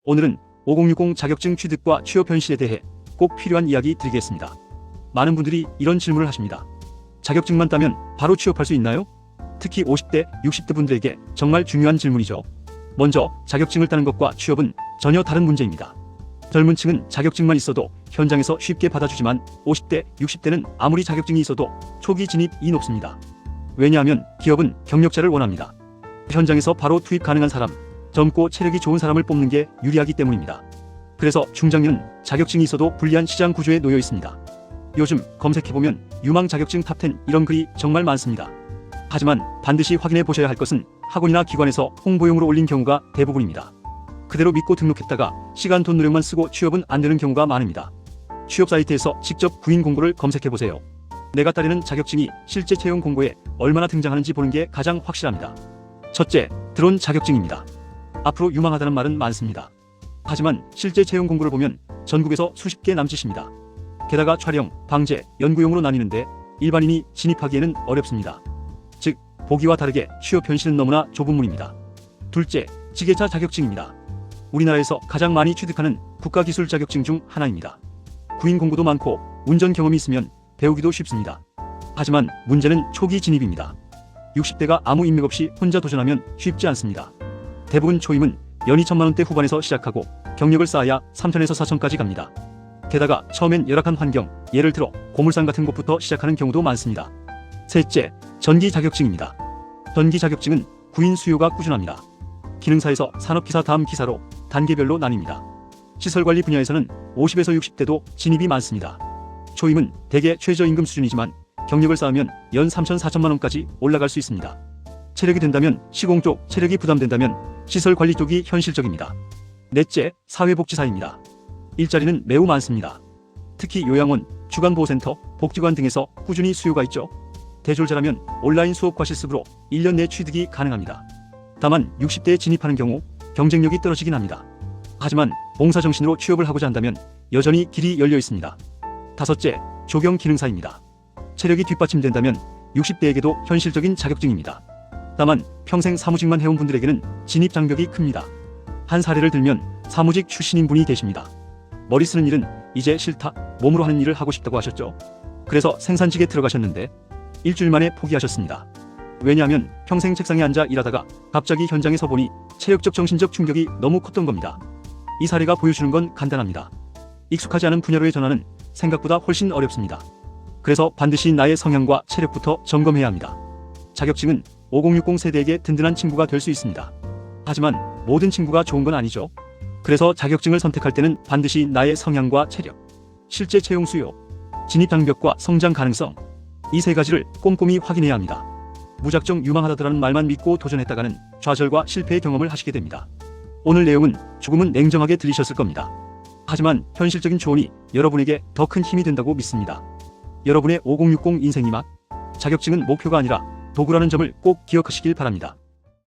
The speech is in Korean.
오늘은 5060 자격증 취득과 취업 현실에 대해 꼭 필요한 이야기 드리겠습니다. 많은 분들이 이런 질문을 하십니다. 자격증만 따면 바로 취업할 수 있나요? 특히 50대, 60대 분들에게 정말 중요한 질문이죠. 먼저 자격증을 따는 것과 취업은 전혀 다른 문제입니다. 젊은 층은 자격증만 있어도 현장에서 쉽게 받아주지만 50대, 60대는 아무리 자격증이 있어도 초기 진입이 높습니다. 왜냐하면 기업은 경력자를 원합니다. 현장에서 바로 투입 가능한 사람, 젊고 체력이 좋은 사람을 뽑는 게 유리하기 때문입니다. 그래서 중장년은 자격증이 있어도 불리한 시장 구조에 놓여 있습니다. 요즘 검색해보면 유망 자격증 탑10 이런 글이 정말 많습니다. 하지만 반드시 확인해 보셔야 할 것은 학원이나 기관에서 홍보용으로 올린 경우가 대부분입니다. 그대로 믿고 등록했다가 시간 돈 노력만 쓰고 취업은 안 되는 경우가 많습니다. 취업 사이트에서 직접 구인 공고를 검색해보세요. 내가 따르는 자격증이 실제 채용 공고에 얼마나 등장하는지 보는 게 가장 확실합니다. 첫째, 드론 자격증입니다. 앞으로 유망하다는 말은 많습니다. 하지만 실제 채용 공고를 보면 전국에서 수십 개 남짓입니다. 게다가 촬영, 방제, 연구용으로 나뉘는데 일반인이 진입하기에는 어렵습니다. 즉, 보기와 다르게 취업 현실은 너무나 좁은 문입니다. 둘째, 지게차 자격증입니다. 우리나라에서 가장 많이 취득하는 국가기술 자격증 중 하나입니다. 구인 공고도 많고 운전 경험이 있으면 배우기도 쉽습니다. 하지만 문제는 초기 진입입니다. 60대가 아무 인맥 없이 혼자 도전하면 쉽지 않습니다. 대부분 초임은 연이 1,000만 원대 후반에서 시작하고 경력을 쌓아야 3천에서 4천까지 갑니다. 게다가 처음엔 열악한 환경, 예를 들어 고물상 같은 곳부터 시작하는 경우도 많습니다. 셋째, 전기 자격증입니다. 전기 자격증은 구인 수요가 꾸준합니다. 기능사에서 산업기사 다음 기사로 단계별로 나뉩니다. 시설관리 분야에서는 50에서 60대도 진입이 많습니다. 초임은 대개 최저임금 수준이지만 경력을 쌓으면 연 3천, 4천만 원까지 올라갈 수 있습니다. 체력이 된다면 시공 쪽, 체력이 부담된다면 시설관리 쪽이 현실적입니다. 넷째, 사회복지사입니다. 일자리는 매우 많습니다. 특히 요양원, 주간보호센터, 복지관 등에서 꾸준히 수요가 있죠. 대졸자라면 온라인 수업과 실습으로 1년 내 취득이 가능합니다. 다만 60대에 진입하는 경우 경쟁력이 떨어지긴 합니다. 하지만 봉사정신으로 취업을 하고자 한다면 여전히 길이 열려 있습니다. 다섯째, 조경기능사입니다. 체력이 뒷받침된다면 60대에게도 현실적인 자격증입니다. 다만 평생 사무직만 해온 분들에게는 진입 장벽이 큽니다. 한 사례를 들면 사무직 출신인 분이 계십니다. 머리 쓰는 일은 이제 싫다, 몸으로 하는 일을 하고 싶다고 하셨죠. 그래서 생산직에 들어가셨는데 일주일 만에 포기하셨습니다. 왜냐하면 평생 책상에 앉아 일하다가 갑자기 현장에 서 보니 체력적 정신적 충격이 너무 컸던 겁니다. 이 사례가 보여주는 건 간단합니다. 익숙하지 않은 분야로의 전환은 생각보다 훨씬 어렵습니다. 그래서 반드시 나의 성향과 체력부터 점검해야 합니다. 자격증은 5060 세대에게 든든한 친구가 될 수 있습니다. 하지만 모든 친구가 좋은 건 아니죠. 그래서 자격증을 선택할 때는 반드시 나의 성향과 체력, 실제 채용 수요, 진입 장벽과 성장 가능성, 이 세 가지를 꼼꼼히 확인해야 합니다. 무작정 유망하다더라는 말만 믿고 도전했다가는 좌절과 실패의 경험을 하시게 됩니다. 오늘 내용은 조금은 냉정하게 들리셨을 겁니다. 하지만 현실적인 조언이 여러분에게 더 큰 힘이 된다고 믿습니다. 여러분의 5060 인생 이막, 자격증은 목표가 아니라 도구라는 점을 꼭 기억하시길 바랍니다.